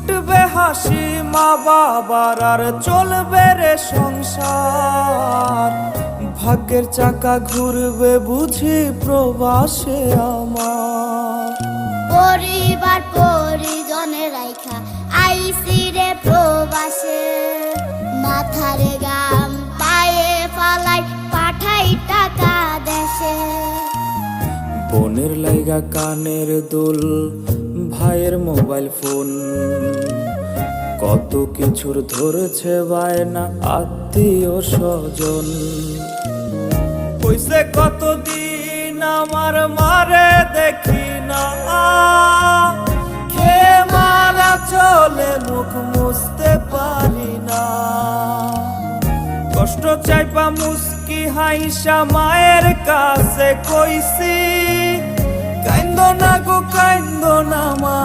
ফুটবে হাসি মা বাবার আর চলবে রে সংসার। ভাগ্যের চাকা ঘুরবে বুঝি প্রবাসে আমার। পরিবার পরিজনে রাইখা আইসি রে প্রবাসে, মাথারে গাম পায়ে ফালাই পাঠাই টাকা দেশে। বোনের লাইগা কানের দুল, ভাইয়ের মোবাইল ফোন, কত কিছুর ধরেছে বায়না আত্মীয় স্বজন। কইছে কতদিন আমার মারে দেখি না, খেয়ে মারা চলে মুখ মুছতে পারি না। কষ্ট চাইপা মুস্কি হাইসা মায়ের কাছে কইছি, কাইন্দ না গো কাইন্দ না মা।